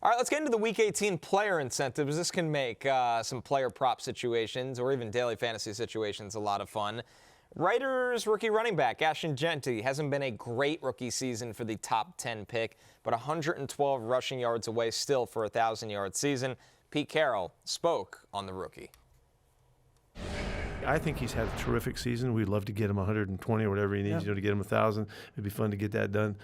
All right, let's get into the Week 18 player incentives. This can make some player prop situations or even daily fantasy situations a lot of fun. Writers rookie running back Ashton Jeanty hasn't been a great rookie season for the top 10 pick, but 112 rushing yards away still for a 1,000-yard season. Pete Carroll spoke on the rookie. I think he's had a terrific season. We'd love to get him 120 or whatever he needs, to get him 1,000. It'd be fun to get that done.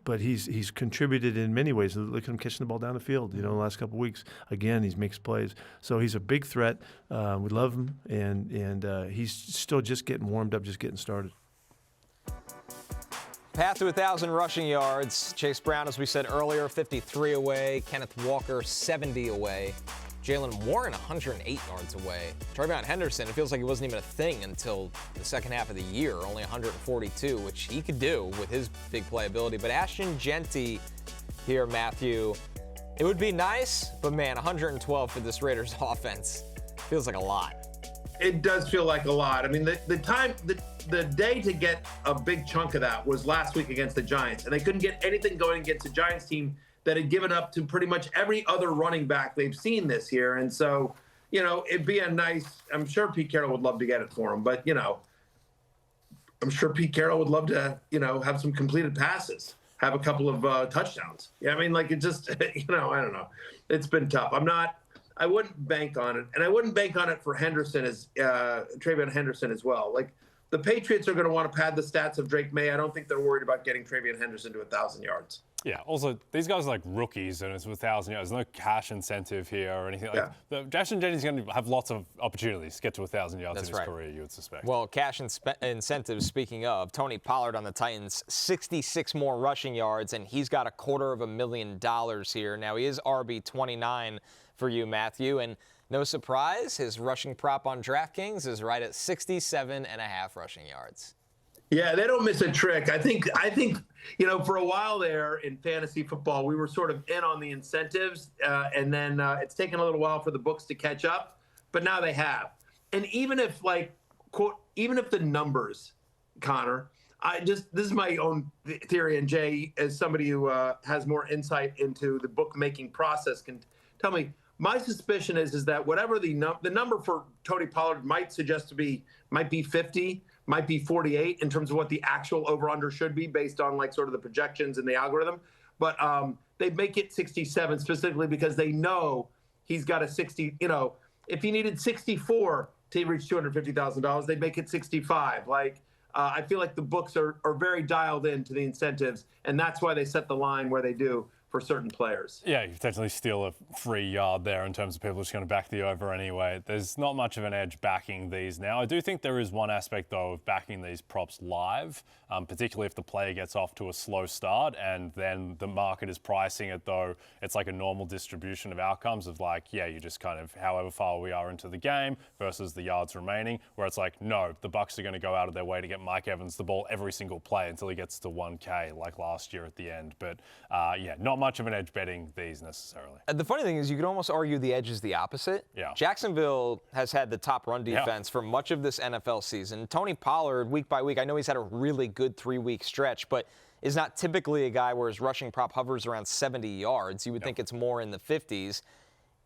But he's contributed in many ways. Look at him catching the ball down the field, the last couple of weeks. Again, he makes plays. So he's a big threat. We love him, and he's still just getting warmed up, just getting started. Path to 1,000 rushing yards. Chase Brown, as we said earlier, 53 away. Kenneth Walker, 70 away. Jalen Warren, 108 yards away. TreVeyon Henderson, it feels like he wasn't even a thing until the second half of the year, only 142, which he could do with his big playability. But Ashton Jeanty here, Matthew, it would be nice, but man, 112 for this Raiders offense feels like a lot. It does feel like a lot. I mean, the day to get a big chunk of that was last week against the Giants, and they couldn't get anything going against the Giants team that had given up to pretty much every other running back they've seen this year. And so, it'd be a nice, I'm sure Pete Carroll would love to get it for him, but, I'm sure Pete Carroll would love to, have some completed passes, have a couple of touchdowns. Yeah, I mean, like, it just, I don't know. It's been tough. I wouldn't bank on it. And I wouldn't bank on it for Henderson TreVeyon Henderson as well. Like, the Patriots are going to want to pad the stats of Drake May. I don't think they're worried about getting TreVeyon Henderson to 1,000 yards. Yeah, also, these guys are like rookies, and it's 1,000 yards. There's no cash incentive here or anything. Ashton Jeanty's going to have lots of opportunities to get to 1,000 yards in his career, you would suspect. Well, cash incentives, speaking of, Tony Pollard on the Titans, 66 more rushing yards, and he's got $250,000 here. Now, he is RB29 for you, Matthew, and no surprise, his rushing prop on DraftKings is right at 67.5 rushing yards. Yeah, they don't miss a trick. I think, for a while there in fantasy football, we were sort of in on the incentives, and then it's taken a little while for the books to catch up, but now they have. And even if, even if the numbers, Connor, this is my own theory, and Jay, as somebody who has more insight into the bookmaking process, can tell me. My suspicion is that whatever the number for Tony Pollard might be 50, might be 48 in terms of what the actual over-under should be based on sort of the projections in the algorithm. But they make it 67 specifically because they know he's got a 60, if he needed 64 to reach $250,000, they'd make it 65. I feel like the books are very dialed into the incentives, and that's why they set the line where they do for certain players. Yeah, you potentially steal a free yard there in terms of people just going to back the over anyway. There's not much of an edge backing these now. I do think there is one aspect, though, of backing these props live, particularly if the player gets off to a slow start and then the market is pricing it, though it's like a normal distribution of outcomes of you just kind of however far we are into the game versus the yards remaining, where it's no, the Bucs are going to go out of their way to get Mike Evans the ball every single play until he gets to 1K like last year at the end. But not much of an edge betting these necessarily. The funny thing is you could almost argue the edge is the opposite. Yeah. Jacksonville has had the top run defense for much of this NFL season. Tony Pollard, week by week, I know he's had a really good 3-week stretch, but is not typically a guy where his rushing prop hovers around 70 yards. You would think it's more in the 50s.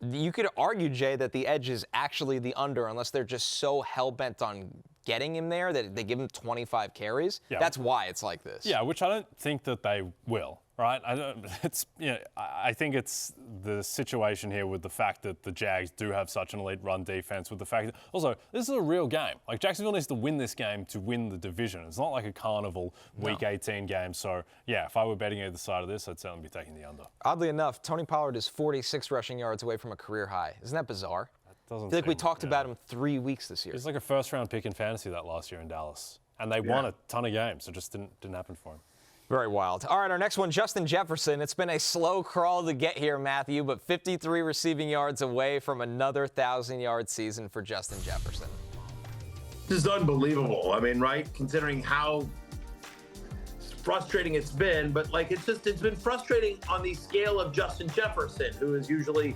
You could argue, Jay, that the edge is actually the under unless they're just so hell-bent on getting him there that they give him 25 carries. Yeah. That's why it's like this. Yeah, which I don't think that they will. Right, I think it's the situation here with the fact that the Jags do have such an elite run defense. With the fact that also this is a real game. Jacksonville needs to win this game to win the division. It's not like a carnival Week 18 game. So if I were betting either side of this, I'd certainly be taking the under. Oddly enough, Tony Pollard is 46 rushing yards away from a career high. Isn't that bizarre? That doesn't. I feel like we talked about him 3 weeks this year. He's like a first-round pick in fantasy that last year in Dallas, and they won a ton of games. It just didn't happen for him. Very wild. All right, our next one, Justin Jefferson. It's been a slow crawl to get here, Matthew, but 53 receiving yards away from another 1,000-yard season for Justin Jefferson. This is unbelievable. I mean, right? Considering how frustrating it's been, but like it's been frustrating on the scale of Justin Jefferson, who is usually,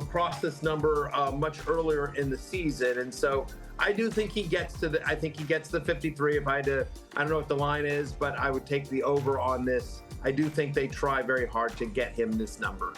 crossed this number much earlier in the season. And so I do think he gets to the 53. If I don't know what the line is, but I would take the over on this. I do think they try very hard to get him this number.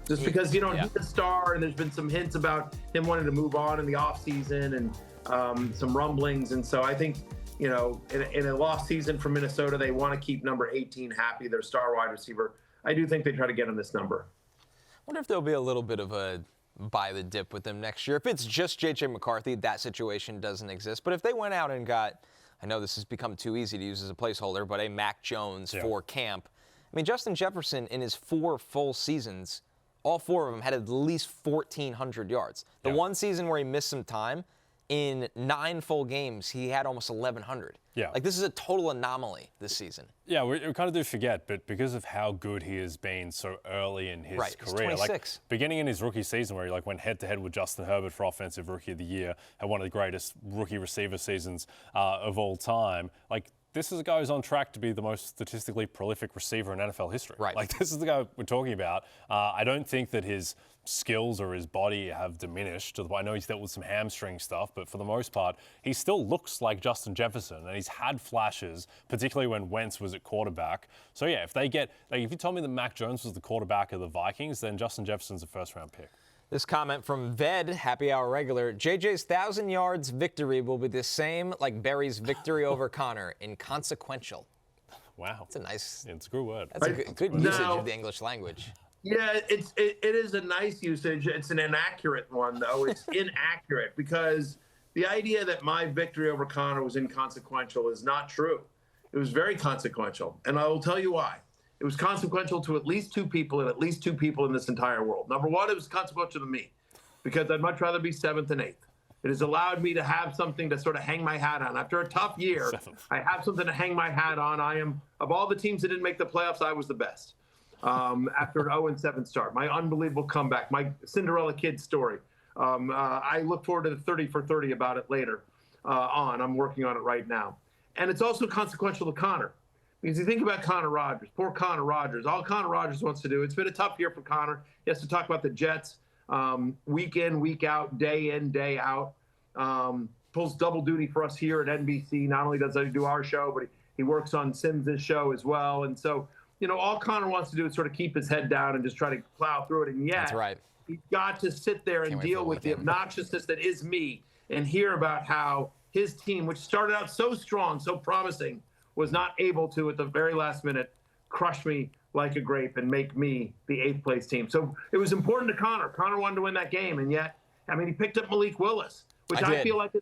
Just because, he's a star, and there's been some hints about him wanting to move on in the offseason and some rumblings. And so I think, in a lost season for Minnesota, they want to keep number 18 happy, their star wide receiver. I do think they try to get him this number. I wonder if there'll be a little bit of a buy the dip with them next year. If it's just J.J. McCarthy, that situation doesn't exist. But if they went out and got, I know this has become too easy to use as a placeholder, but a Mac Jones for camp. I mean, Justin Jefferson, in his 4 full seasons, all 4 of them had at least 1,400 yards. The one season where he missed some time, in 9 full games, he had almost 1,100. Yeah. Like, this is a total anomaly this season. Yeah, we kind of do forget, but because of how good he has been so early in his career. He's 26. Beginning in his rookie season where he went head-to-head with Justin Herbert for Offensive Rookie of the Year, had one of the greatest rookie receiver seasons of all time. This is a guy who's on track to be the most statistically prolific receiver in NFL history. Right. This is the guy we're talking about. I don't think that his skills or his body have diminished. I know he's dealt with some hamstring stuff, but for the most part, he still looks like Justin Jefferson, and he's had flashes, particularly when Wentz was at quarterback. So yeah, if they get, if you told me that Mac Jones was the quarterback of the Vikings, then Justin Jefferson's a first-round pick. This comment from Ved, Happy Hour regular. JJ's 1,000 yards victory will be the same like Barry's victory over Connor, inconsequential. Wow. It's a good word. That's a good usage of the English language. Yeah, it is a nice usage. It's an inaccurate one, though. It's inaccurate because the idea that my victory over Connor was inconsequential is not true. It was very consequential, and I will tell you why. It was consequential to at least 2 people and at least 2 people in this entire world. Number one, it was consequential to me because I'd much rather be 7th and 8th. It has allowed me to have something to sort of hang my hat on. After a tough year, I have something to hang my hat on. I am, of all the teams that didn't make the playoffs, I was the best. After an 0-7 start, my unbelievable comeback, my Cinderella kid story. I look forward to the 30 for 30 about it later on. I'm working on it right now. And it's also consequential to Connor. Because you think about Connor Rogers, poor Connor Rogers, all Connor Rogers wants to do, it's been a tough year for Connor. He has to talk about the Jets week in, week out, day in, day out. Pulls double duty for us here at NBC. Not only does he do our show, but he works on Sims' show as well. And so, all Connor wants to do is sort of keep his head down and just try to plow through it. And yet, That's right. He's got to sit there and deal with the obnoxiousness that is me and hear about how his team, which started out so strong, so promising, was not able to, at the very last minute, crush me like a grape and make me the 8th place team. So it was important to Connor. Connor wanted to win that game, and yet, he picked up Malik Willis, which I feel like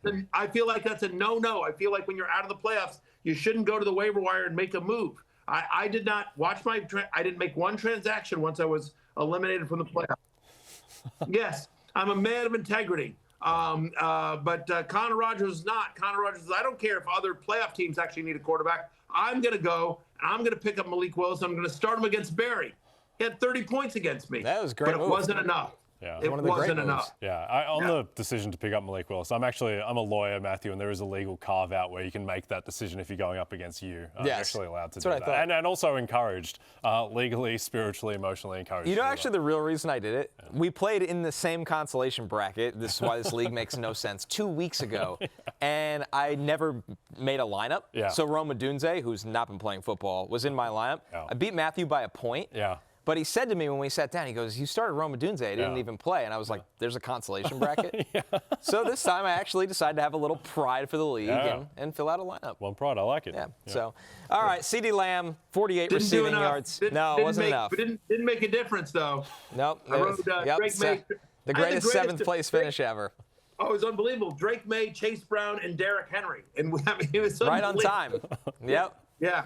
that's a no-no. I feel like when you're out of the playoffs, you shouldn't go to the waiver wire and make a move. I did not watch I didn't make one transaction once I was eliminated from the playoffs. Yes, I'm a man of integrity. But Connor Rogers is not. Connor Rogers says, I don't care if other playoff teams actually need a quarterback. I'm going to go, and I'm going to pick up Malik Willis. I'm going to start him against Barry. He had 30 points against me. That was a great But it wasn't enough. Yeah. It wasn't enough. Yeah, on the decision to pick up Malik Willis, I'm a lawyer, Matthew, and there is a legal carve-out where you can make that decision if you're going up against you. I'm actually allowed to do that. And also encouraged, legally, spiritually, emotionally encouraged. Actually, the real reason I did it, we played in the same consolation bracket. This is why this league makes no sense. 2 weeks ago, and I never made a lineup. Yeah. So Roma Dunze, who's not been playing football, was in my lineup. Yeah. I beat Matthew by a point. Yeah. But he said to me when we sat down, he goes, you started Roma Dunze, I didn't even play. And I was like, there's a consolation bracket. So this time I actually decided to have a little pride for the league and fill out a lineup. One pride, I like it. Yeah. So, all right, CeeDee Lamb, 48 receiving yards. No, it wasn't enough. Didn't make a difference, though. Nope. I wrote Drake May. The greatest 7th place finish ever. Oh, it was unbelievable. Drake May, Chase Brown, and Derrick Henry. And it was right on time. Yep. Yeah.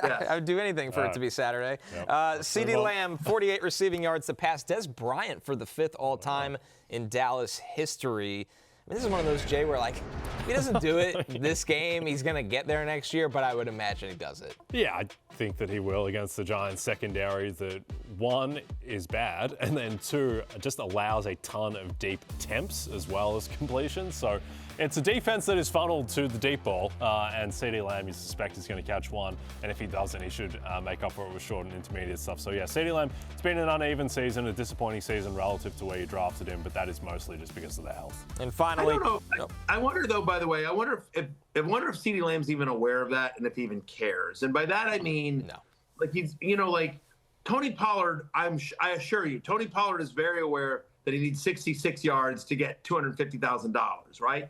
I would do anything for it to be Saturday. Yep. CeeDee Lamb, 48 receiving yards to pass Des Bryant for the 5th all-time in Dallas history. This is one of those, Jay, where, if he doesn't do it this game, he's going to get there next year, but I would imagine he does it. Yeah, I think that he will against the Giants secondary that, 1, is bad, and then 2, just allows a ton of deep attempts as well as completions. So It's a defense that is funneled to the deep ball, and CeeDee Lamb, you suspect, is going to catch one. And if he doesn't, he should make up for it with short and intermediate stuff. So, yeah, CeeDee Lamb, it's been an uneven season, a disappointing season relative to where you drafted him, but that is mostly just because of the health. And finally, I don't know. I wonder, though, by the way, I wonder if CeeDee Lamb's even aware of that and if he even cares. And by that, I mean, no. Like he's, like Tony Pollard, I assure you, Tony Pollard is very aware that he needs 66 yards to get $250,000, right?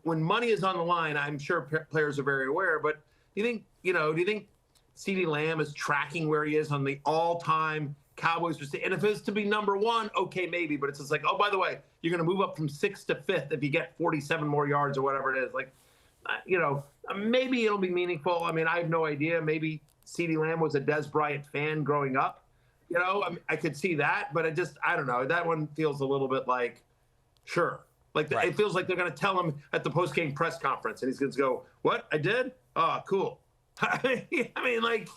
When money is on the line, I'm sure players are very aware. But do you think CeeDee Lamb is tracking where he is on the all-time Cowboys? And if it's to be number one, okay, maybe. But it's just like, oh, by the way, you're going to move up from 6th to 5th if you get 47 more yards or whatever it is. Like, maybe it'll be meaningful. I mean, I have no idea. Maybe CeeDee Lamb was a Des Bryant fan growing up. I could see that, but I don't know. That one feels a little bit like, sure. Like It feels like they're going to tell him at the post-game press conference, and he's going to go, "What? I did? Oh, cool." I mean, like,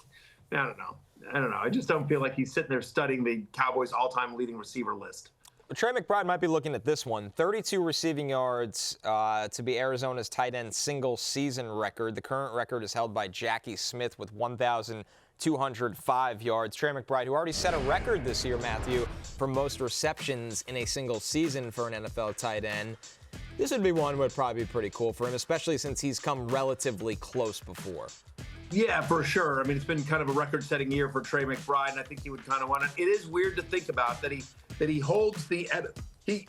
I don't know. I just don't feel like he's sitting there studying the Cowboys' all-time leading receiver list. Trey McBride might be looking at this one. 32 receiving yards to be Arizona's tight end single-season record. The current record is held by Jackie Smith with 1,205 yards. Trey McBride, who already set a record this year, Matthew, for most receptions in a single season for an NFL tight end. This would be one that would probably be pretty cool for him, especially since he's come relatively close before. Yeah, for sure. I mean, it's been kind of a record-setting year for Trey McBride, and I think he would kind of want to. It is weird to think about that he holds he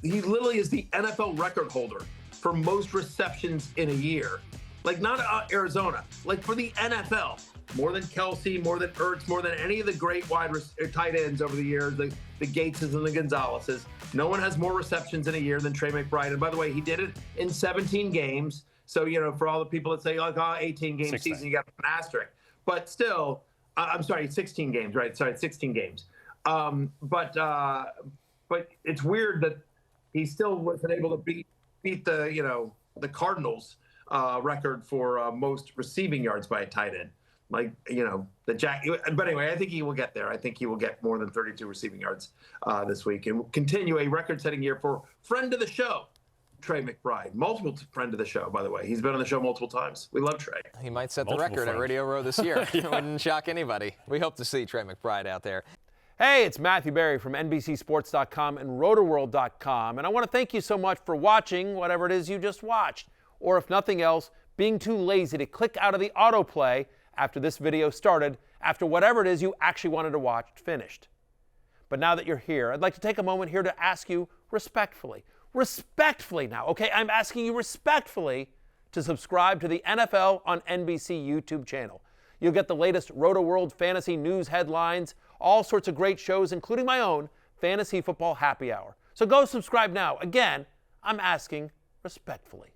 literally is the NFL record holder for most receptions in a year. Like, not Arizona, like for the NFL. More than Kelsey, more than Ertz, more than any of the great tight ends over the years, the Gateses and the Gonzaleses. No one has more receptions in a year than Trey McBride. And by the way, he did it in 17 games. So, for all the people that say, like, 18-game season, you got an asterisk. But still, I'm sorry, 16 games, right? Sorry, 16 games. But it's weird that he still wasn't able to beat the Cardinals record for most receiving yards by a tight end. But anyway, I think he will get there. I think he will get more than 32 receiving yards this week and continue a record-setting year for friend of the show, Trey McBride. Multiple friend of the show, by the way. He's been on the show multiple times. We love Trey. He might set the record at Radio Row this year. It wouldn't shock anybody. We hope to see Trey McBride out there. Hey, it's Matthew Berry from NBCSports.com and RotoWorld.com, and I want to thank you so much for watching whatever it is you just watched, or if nothing else, being too lazy to click out of the autoplay after this video started, after whatever it is you actually wanted to watch finished. But now that you're here, I'd like to take a moment here to ask you respectfully now, okay? I'm asking you respectfully to subscribe to the NFL on NBC YouTube channel. You'll get the latest Roto-World fantasy news headlines, all sorts of great shows, including my own Fantasy Football Happy Hour. So go subscribe now. Again, I'm asking respectfully.